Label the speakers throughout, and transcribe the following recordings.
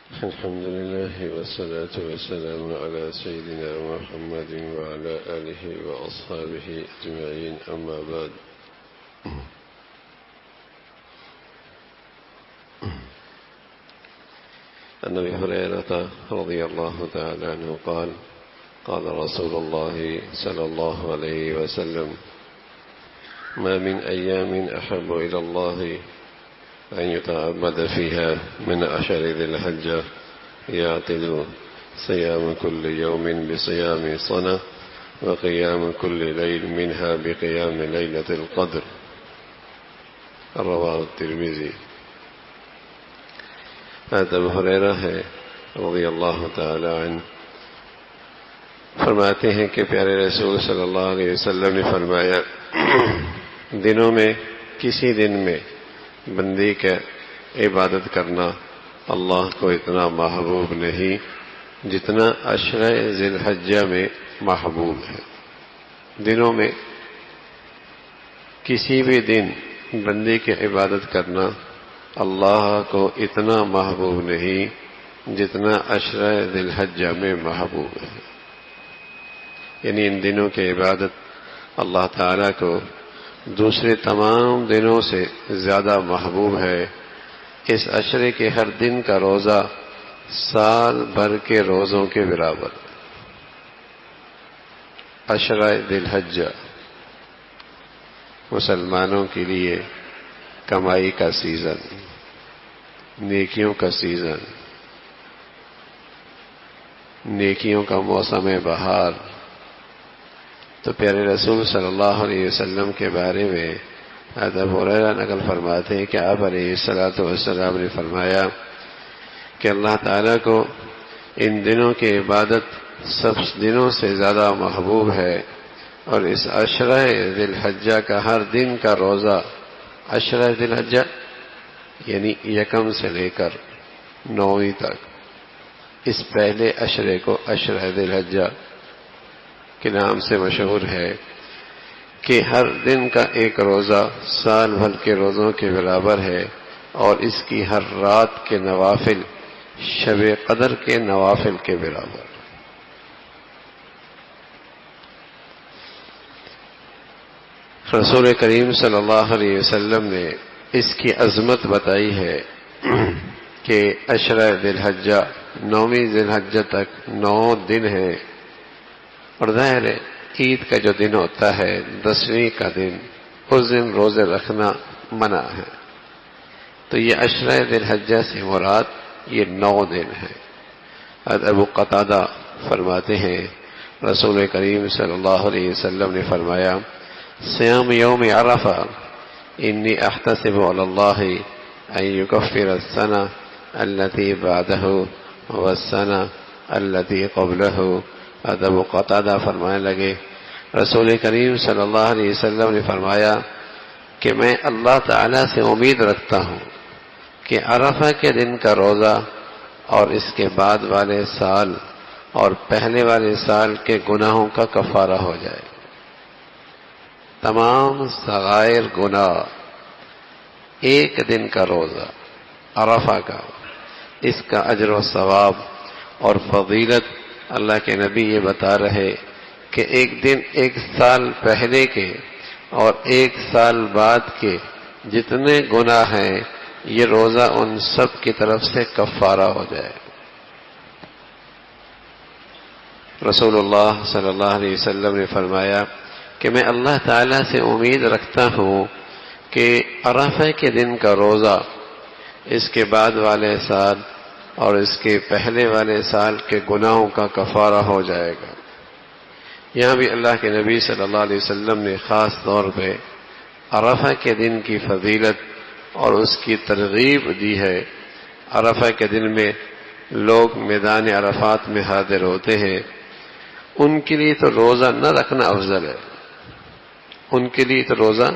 Speaker 1: الحمد لله والصلاة والسلام على سيدنا محمد وعلى آله وأصحابه أجمعين، أما بعد. عن أبي هريرة رضي الله تعالى عنه قال: قال رسول الله صلى الله عليه وسلم: ما من أيام أحب إلى الله أن يتعبد فيها من عشر ذي الحجة يعتد صيام كل يوم بصيام سنة وقيام كل ليل منها بقيام ليلة القدر. رواه الترمذی. حضرت ابو ہریرہ ہے رضی اللہ تعالی عنہ فرماتے ہیں کہ پیارے رسول صلی اللہ علیہ وسلم نے فرمایا، دنوں میں کسی دن میں بندی کا عبادت کرنا اللہ کو اتنا محبوب نہیں جتنا عشرہ ذی الحجہ میں محبوب ہے. دنوں میں کسی بھی دن بندی کی عبادت کرنا اللہ کو اتنا محبوب نہیں جتنا عشرہ ذی الحجہ میں محبوب ہے. یعنی ان دنوں کی عبادت اللہ تعالیٰ کو دوسرے تمام دنوں سے زیادہ محبوب ہے. اس عشرے کے ہر دن کا روزہ سال بھر کے روزوں کے برابر. عشرہ ذی الحجہ مسلمانوں کے لیے کمائی کا سیزن، نیکیوں کا سیزن، نیکیوں کا موسم بہار. تو پیارے رسول صلی اللہ علیہ وسلم کے بارے میں حضرت ابو ہریرہ نقل فرماتے ہیں کہ آپ علیہ الصلوۃ والسلام نے فرمایا کہ اللہ تعالیٰ کو ان دنوں کی عبادت سب دنوں سے زیادہ محبوب ہے، اور اس عشرہ ذی الحجہ کا ہر دن کا روزہ، عشرہ ذی الحجہ یعنی یکم سے لے کر 9ویں تک، اس پہلے عشرے کو عشرہ ذی الحجہ کے نام سے مشہور ہے کہ ہر دن کا ایک روزہ سال بھر کے روزوں کے برابر ہے، اور اس کی ہر رات کے نوافل شب قدر کے نوافل کے برابر. رسول کریم صلی اللہ علیہ وسلم نے اس کی عظمت بتائی ہے کہ عشرہ ذی الحجہ 9ویں ذی الحجہ تک 9 دن ہیں، اور ظاہر ہے عید کا جو دن ہوتا ہے 10ویں کا دن، اس دن روزے رکھنا منع ہے. تو یہ عشرہ ذی الحجہ سے مراد یہ 9 دن ہے. حضرت ابو قتادہ فرماتے ہیں رسول کریم صلی اللہ علیہ وسلم نے فرمایا: صیام یوم عرفہ انی احتسب علی اللہ ان یکفر السنہ التی بعدہ والسنہ التی قبلہ. حضرت ابو قتادہ فرمانے لگے رسول کریم صلی اللہ علیہ وسلم نے فرمایا کہ میں اللہ تعالیٰ سے امید رکھتا ہوں کہ عرفہ کے دن کا روزہ اور اس کے بعد والے سال اور پہلے والے سال کے گناہوں کا کفارہ ہو جائے. تمام صغائر گناہ ایک دن کا روزہ عرفہ کا، اس کا اجر و ثواب اور فضیلت اللہ کے نبی یہ بتا رہے کہ ایک دن ایک سال پہلے کے اور ایک سال بعد کے جتنے گناہ ہیں یہ روزہ ان سب کی طرف سے کفارہ ہو جائے. رسول اللہ صلی اللہ علیہ وسلم نے فرمایا کہ میں اللہ تعالیٰ سے امید رکھتا ہوں کہ عرفہ کے دن کا روزہ اس کے بعد والے سال اور اس کے پہلے والے سال کے گناہوں کا کفارہ ہو جائے گا. یہاں بھی اللہ کے نبی صلی اللہ علیہ وسلم نے خاص طور پہ عرفہ کے دن کی فضیلت اور اس کی ترغیب دی ہے. عرفہ کے دن میں لوگ میدان عرفات میں حاضر ہوتے ہیں، ان کے لیے تو روزہ نہ رکھنا افضل ہے، ان کے لیے تو روزہ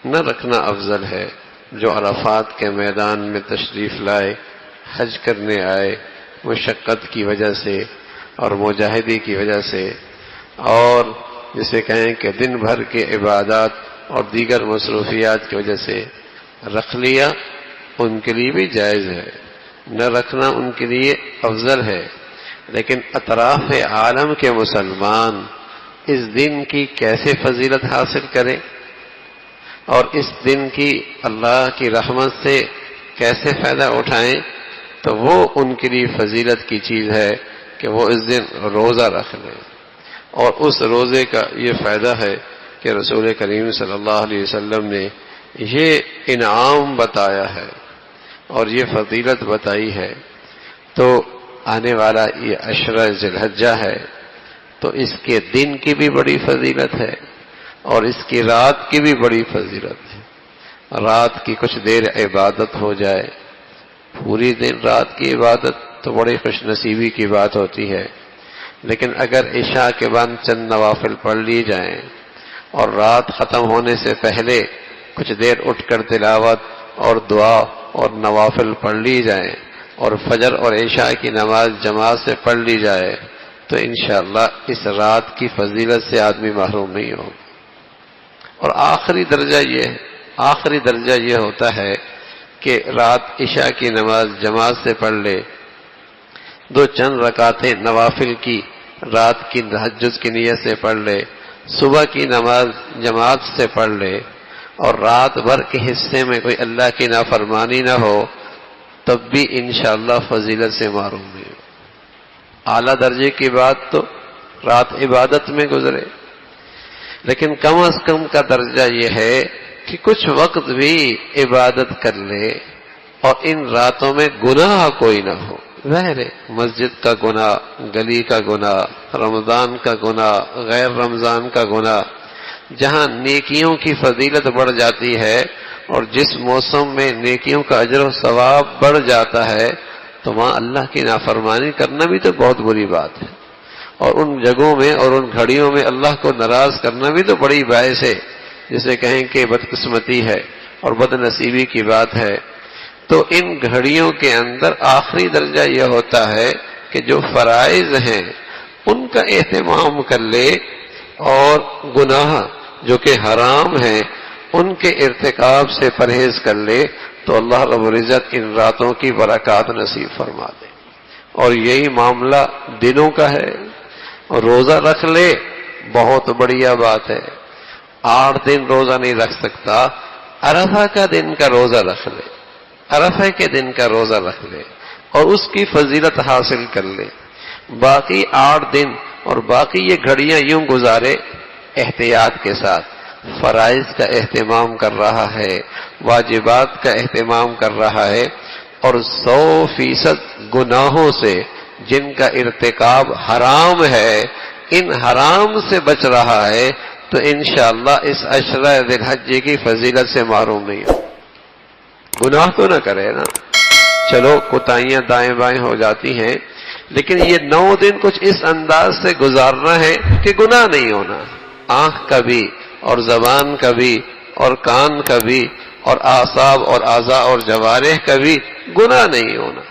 Speaker 1: نہ رکھنا افضل ہے جو عرفات کے میدان میں تشریف لائے، حج کرنے آئے، مشقت کی وجہ سے اور مجاہدی کی وجہ سے، اور جسے کہیں کہ دن بھر کے عبادات اور دیگر مصروفیات کی وجہ سے رکھ لیا، ان کے لیے بھی جائز ہے. نہ رکھنا ان کے لیے افضل ہے، لیکن اطراف عالم کے مسلمان اس دن کی کیسے فضیلت حاصل کریں اور اس دن کی اللہ کی رحمت سے کیسے فائدہ اٹھائیں، تو وہ ان کے لیے فضیلت کی چیز ہے کہ وہ اس دن روزہ رکھ لیں۔ اور اس روزے کا یہ فائدہ ہے کہ رسول کریم صلی اللہ علیہ وسلم نے یہ انعام بتایا ہے اور یہ فضیلت بتائی ہے۔ تو آنے والا یہ عشرہ ذی الحجہ ہے، تو اس کے دن کی بھی بڑی فضیلت ہے اور اس کی رات کی بھی بڑی فضیلت ہے۔ رات کی کچھ دیر عبادت ہو جائے، پوری دن رات کی عبادت تو بڑی خوش نصیبی کی بات ہوتی ہے، لیکن اگر عشاء کے بعد چند نوافل پڑھ لی جائیں اور رات ختم ہونے سے پہلے کچھ دیر اٹھ کر تلاوت اور دعا اور نوافل پڑھ لی جائیں اور فجر اور عشاء کی نماز جماعت سے پڑھ لی جائے تو انشاءاللہ اس رات کی فضیلت سے آدمی محروم نہیں ہوگا۔ اور آخری درجہ یہ ہوتا ہے کہ رات عشاء کی نماز جماعت سے پڑھ لے، دو چند رکعتیں نوافل کی رات کی تہجد کی نیت سے پڑھ لے، صبح کی نماز جماعت سے پڑھ لے اور رات بھر کے حصے میں کوئی اللہ کی نافرمانی نہ ہو، تب بھی انشاءاللہ فضیلت سے محروم نہیں ہو۔ اعلیٰ درجے کی بات تو رات عبادت میں گزرے، لیکن کم از کم کا درجہ یہ ہے کہ کچھ وقت بھی عبادت کر لے اور ان راتوں میں گناہ کوئی نہ ہو۔ ظاہر ہے مسجد کا گناہ، گلی کا گناہ، رمضان کا گناہ، غیر رمضان کا گناہ، جہاں نیکیوں کی فضیلت بڑھ جاتی ہے اور جس موسم میں نیکیوں کا اجر و ثواب بڑھ جاتا ہے تو وہاں اللہ کی نافرمانی کرنا بھی تو بہت بری بات ہے، اور ان جگہوں میں اور ان گھڑیوں میں اللہ کو ناراض کرنا بھی تو بڑی باعث ہے، جسے کہیں کہ بدقسمتی ہے اور بد نصیبی کی بات ہے۔ تو ان گھڑیوں کے اندر آخری درجہ یہ ہوتا ہے کہ جو فرائض ہیں ان کا اہتمام کر لے اور گناہ جو کہ حرام ہیں ان کے ارتکاب سے پرہیز کر لے تو اللہ رب العزت ان راتوں کی برکات نصیب فرما دے۔ اور یہی معاملہ دنوں کا ہے، روزہ رکھ لے بہت بڑھیا بات ہے، 8 دن روزہ نہیں رکھ سکتا، عرفہ کا دن کا روزہ رکھ لے، عرفہ کے دن کا روزہ رکھ لے اور اس کی فضیلت حاصل کر لے، باقی 8 دن اور باقی یہ گھڑیاں یوں گزارے احتیاط کے ساتھ، فرائض کا اہتمام کر رہا ہے، واجبات کا اہتمام کر رہا ہے اور 100% گناہوں سے جن کا ارتکاب حرام ہے ان حرام سے بچ رہا ہے تو انشاءاللہ اس عشرہ ذی الحجہ کی فضیلت سے محروم نہیں ہو۔ گناہ تو نہ کرے نا، چلو کوتاہیاں دائیں بائیں ہو جاتی ہیں، لیکن یہ 9 دن کچھ اس انداز سے گزارنا ہے کہ گناہ نہیں ہونا، آنکھ کا بھی اور زبان کا بھی اور کان کا بھی اور اعصاب اور اعضاء اور جوارح کا بھی گناہ نہیں ہونا۔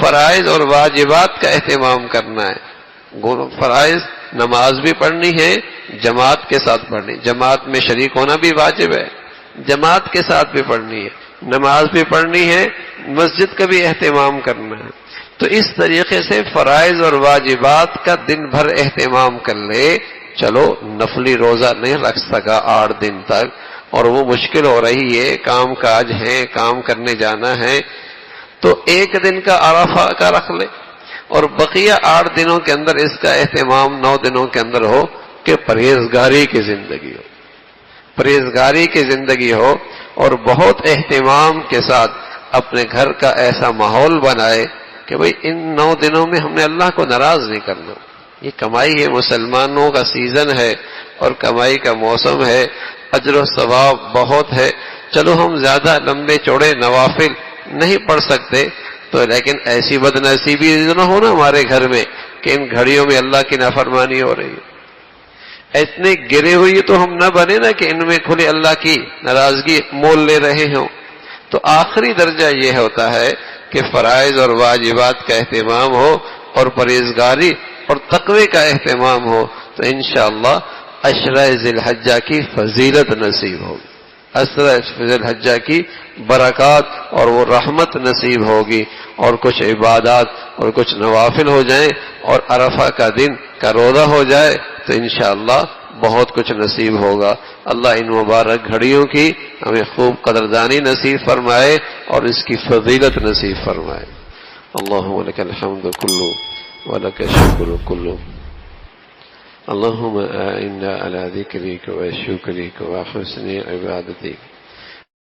Speaker 1: فرائض اور واجبات کا اہتمام کرنا ہے، فرائض نماز بھی پڑھنی ہے، جماعت کے ساتھ پڑھنی، جماعت میں شریک ہونا بھی واجب ہے، جماعت کے ساتھ بھی پڑھنی ہے، نماز بھی پڑھنی ہے، مسجد کا بھی اہتمام کرنا ہے۔ تو اس طریقے سے فرائض اور واجبات کا دن بھر اہتمام کر لے۔ چلو نفلی روزہ نہیں رکھ سکا 8 دن تک اور وہ مشکل ہو رہی ہے، کام کاج ہے، کام کرنے جانا ہے، تو 1 دن کا عرفہ کا رکھ لے اور بقیہ 8 دنوں کے اندر اس کا اہتمام 9 دنوں کے اندر ہو کہ پرہیزگاری کی زندگی ہو، پرہیزگاری کی زندگی ہو اور بہت اہتمام کے ساتھ اپنے گھر کا ایسا ماحول بنائے کہ بھئی ان 9 دنوں میں ہم نے اللہ کو ناراض نہیں کرنا۔ یہ کمائی ہے، مسلمانوں کا سیزن ہے اور کمائی کا موسم ہے، اجر و ثواب بہت ہے، چلو ہم زیادہ لمبے چوڑے نوافل نہیں پڑھ سکتے تو لیکن ایسی بدنصیبی نہ ہو نا ہمارے گھر میں کہ ان گھڑیوں میں اللہ کی نافرمانی ہو رہی ہے، اتنے گرے ہوئی تو ہم نہ بنے نا کہ ان میں کھلے اللہ کی ناراضگی مول لے رہے ہوں۔ تو آخری درجہ یہ ہوتا ہے کہ فرائض اور واجبات کا اہتمام ہو اور پرہیزگاری اور تقوی کا اہتمام ہو تو انشاءاللہ عشرہ ذی الحجہ کی فضیلت نصیب ہوگی۔ عشرہ ذی الحجہ کی برکات اور وہ رحمت نصیب ہوگی، اور کچھ عبادات اور کچھ نوافل ہو جائیں، اور عرفہ کا دن کا روزہ ہو جائے تو انشاءاللہ بہت کچھ نصیب ہوگا۔ اللہ ان مبارک گھڑیوں کی ہمیں خوب قدردانی نصیب فرمائے اور اس کی فضیلت نصیب فرمائے۔ اللہم لک الحمد کلو ولک الشکر کلو، اللہم اعنا علی ذکرک و شکرک و حسن عبادتک۔